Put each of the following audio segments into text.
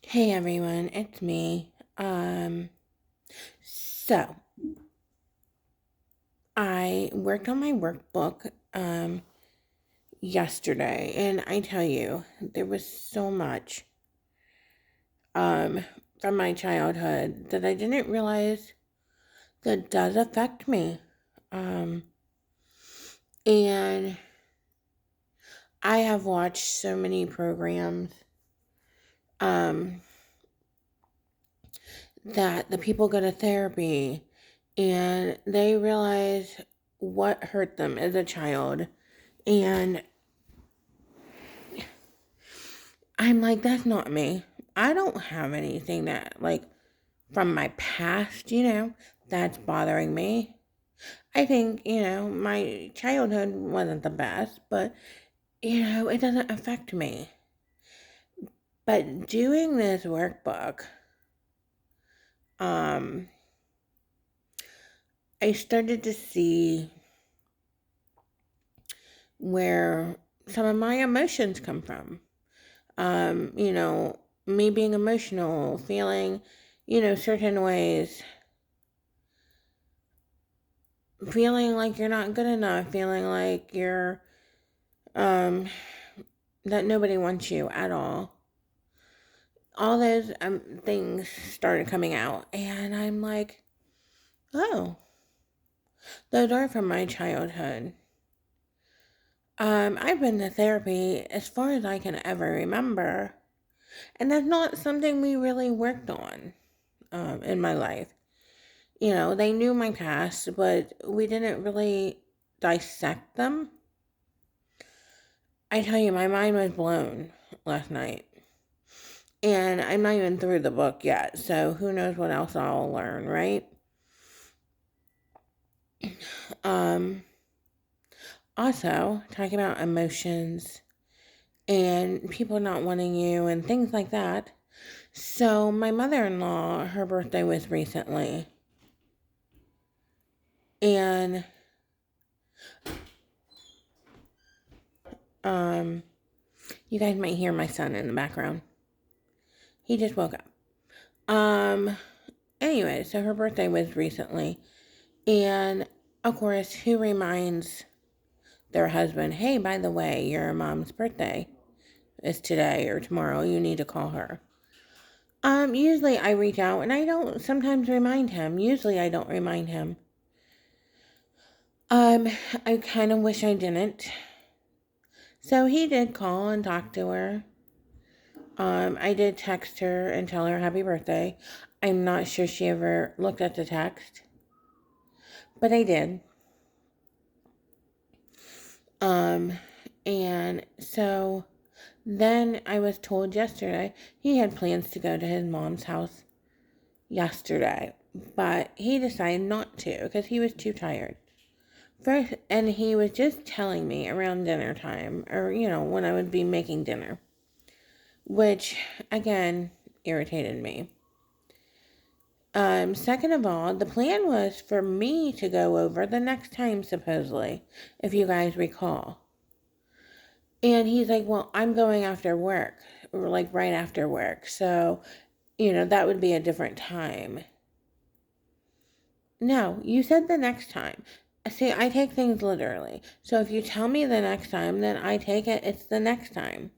Hey everyone, it's me. So I worked on my workbook yesterday, and I tell you, there was so much um from my childhood that I didn't realize that does affect me. Um and I have watched so many programs um that the people go to therapy and they realize what hurt them as a child. And I'm like, that's not me. I don't have anything that, like, from my past, that's bothering me. I think, my childhood wasn't the best, but, it doesn't affect me. But doing this workbook, um, I started to see where some of my emotions come from. Me being emotional, feeling, certain ways, feeling like you're not good enough, feeling like you're, um, that nobody wants you at all. All those things started coming out, and I'm like, oh, those are from my childhood. I've been to therapy as far as I can ever remember, and that's not something we really worked on in my life. They knew my past, but we didn't really dissect them. I tell you, my mind was blown last night. And I'm not even through the book yet, so who knows what else I'll learn, right? Um, Also, talking about emotions and people not wanting you and things like that. So, my mother in law, her birthday was recently, and um, you guys might hear my son in the background. He just woke up. Um, anyway, so her birthday was recently, and of course, who reminds their husband, hey, by the way, your mom's birthday is today or tomorrow. You need to call her. Usually I reach out and I don't sometimes remind him. Usually I don't remind him. Um, I kind of wish I didn't. So he did call and talk to her. I did text her and tell her happy birthday. I'm not sure she ever looked at the text, but I did. Um, and so then I was told yesterday he had plans to go to his mom's house yesterday, but he decided not to because he was too tired. First, and he was just telling me around dinner time, or when I would be making dinner, which again irritated me. Second of all, the plan was for me to go over the next time, supposedly, if you guys recall. And he's like, well, I'm going after work, or like right after work. So, that would be a different time. No, you said the next time. See, I take things literally. So if you tell me the next time, then I take it it's the next time.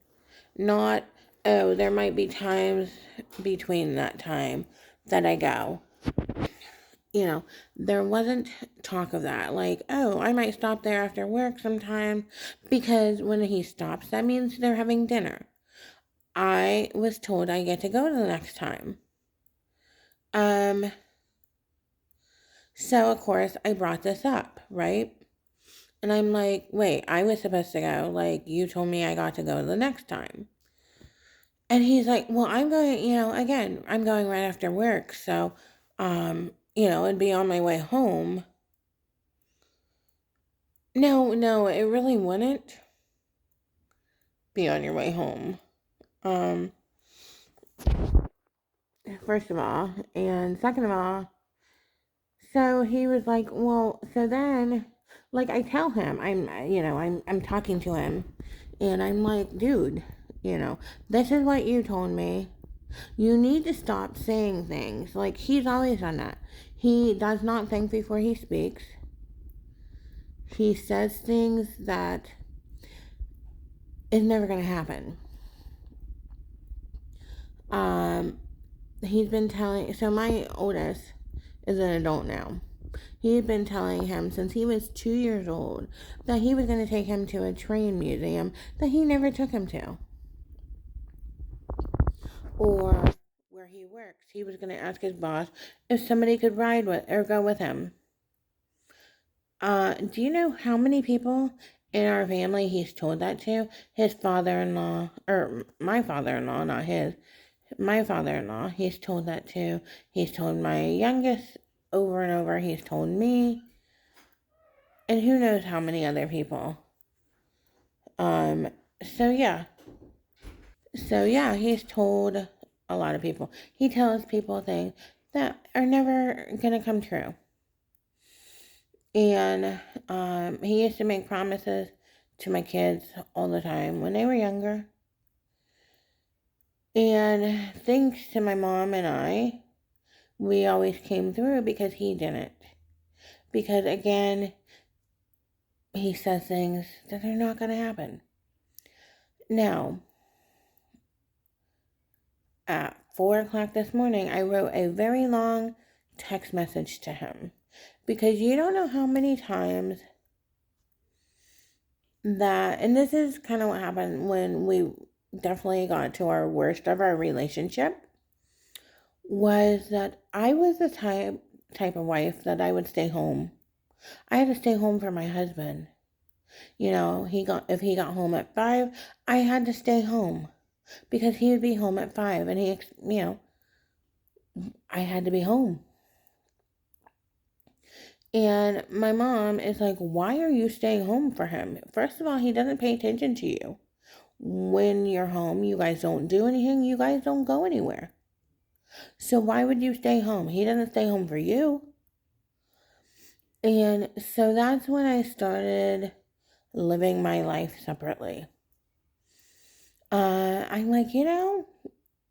Not, oh, there might be times between that time that I go. There wasn't talk of that. Like, oh, I might stop there after work sometime. Because when he stops, that means they're having dinner. I was told I get to go the next time. Um, so of course I brought this up, right? And I'm like, wait, I was supposed to go. Like, you told me I got to go the next time. And he's like, well, I'm going, again, I'm going right after work. So, it'd be on my way home. No, it really wouldn't be on your way home. Um, First of all. And second of all, so he was like, well, so then, like, I tell him, I'm talking to him. And I'm like, dude, this is what you told me. You need to stop saying things. Like, he's always done that. He does not think before he speaks. He says things that is never going to happen. He's been telling, so my oldest is an adult now. He had been telling him since he was 2 years old that he was going to take him to a train museum that he never took him to. Or where he works, he was going to ask his boss if somebody could ride with or go with him. Do you know how many people in our family he's told that to? His father-in-law, or my father-in-law, not his. My father-in-law, he's told that to. He's told my youngest over and over. He's told me. And who knows how many other people. So yeah. So yeah, he's told a lot of people. He tells people things that are never gonna come true. And he used to make promises to my kids all the time when they were younger. And thanks to my mom and I, we always came through because he didn't. Because again, he says things that are not going to happen. Now, at 4 o'clock this morning, I wrote a very long text message to him. Because you don't know how many times that, and this is kind of what happened when we definitely got to our worst of our relationship, was that I was the type of wife that I would stay home. I had to stay home for my husband. You know, if he got home at 5, I had to stay home because he would be home at 5, and I had to be home. And my mom is like, "Why are you staying home for him? First of all, he doesn't pay attention to you. When you're home, you guys don't do anything. You guys don't go anywhere. So why would you stay home? He doesn't stay home for you." And so that's when I started living my life separately. I'm like,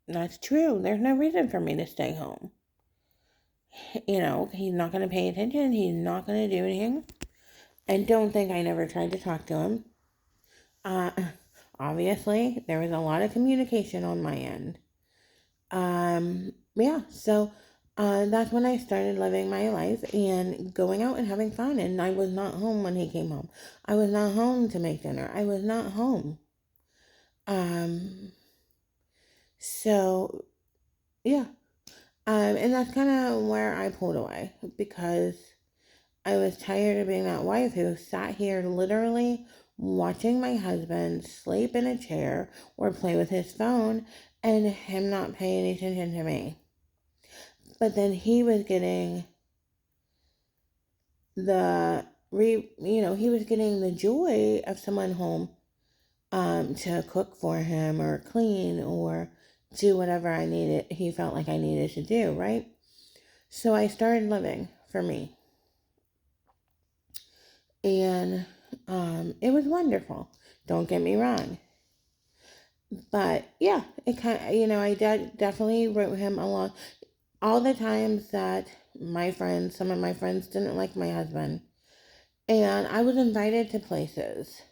that's true. There's no reason for me to stay home. He's not going to pay attention. He's not going to do anything. And don't think I never tried to talk to him. Obviously, there was a lot of communication on my end. So that's when I started living my life and going out and having fun. And I was not home when he came home. I was not home to make dinner. I was not home. So, yeah. And that's kind of where I pulled away because I was tired of being that wife who sat here literally watching my husband sleep in a chair or play with his phone and him not pay any attention to me. But then he was getting he was getting the joy of someone home to cook for him or clean or do whatever he felt like I needed to do, right? So I started living for me. And it was wonderful. Don't get me wrong. But yeah, it kind of, I definitely wrote him along. All the times that some of my friends didn't like my husband. And I was invited to places,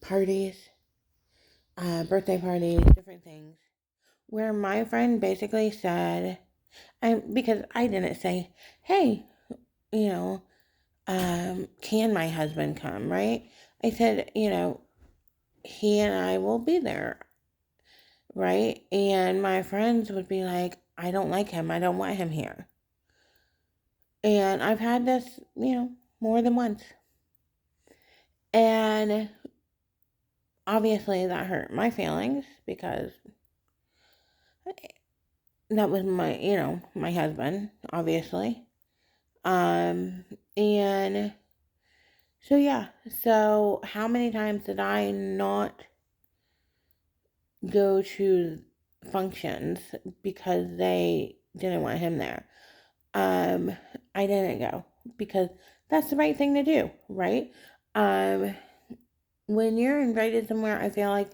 parties, birthday parties, different things, where my friend basically said, because I didn't say, "Hey, can my husband come?" Right? I said, he and I will be there, right? And my friends would be like, "I don't like him. I don't want him here." And I've had this, more than once. And obviously that hurt my feelings because that was my husband, obviously. And so yeah, so how many times did I not go to functions because they didn't want him there? I didn't go because that's the right thing to do, right? When you're invited somewhere, I feel like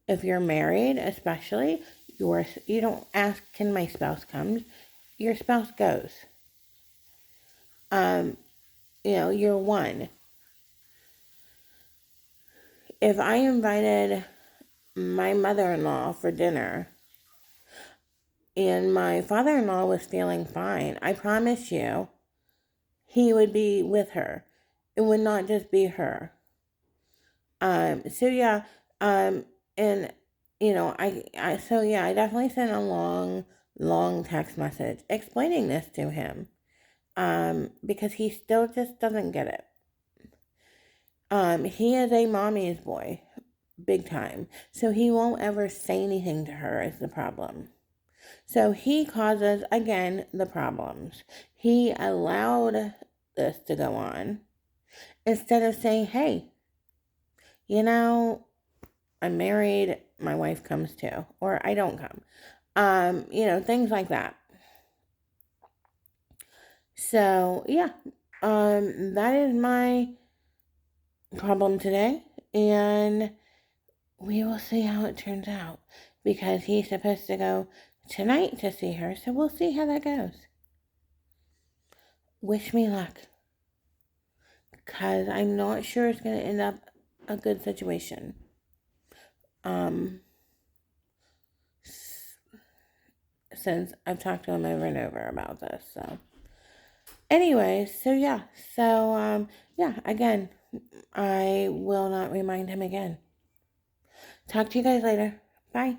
if you're married, especially, You don't ask, can my spouse come? Your spouse goes. You're one. If I invited my mother-in-law for dinner and my father-in-law was feeling fine, I promise you, he would be with her. It would not just be her. So yeah, and I definitely sent a long text message explaining this to him. Because he still just doesn't get it. He is a mommy's boy, big time. So he won't ever say anything to her is the problem. So he causes, again, the problems. He allowed this to go on instead of saying, hey, I'm married, my wife comes too, or I don't come. Things like that. So, yeah, that is my problem today, and we will see how it turns out, because he's supposed to go tonight to see her, so we'll see how that goes. Wish me luck, because I'm not sure it's going to end up a good situation. Since I've talked to him over and over about this, so anyway, again, I will not remind him again. Talk to you guys later. Bye.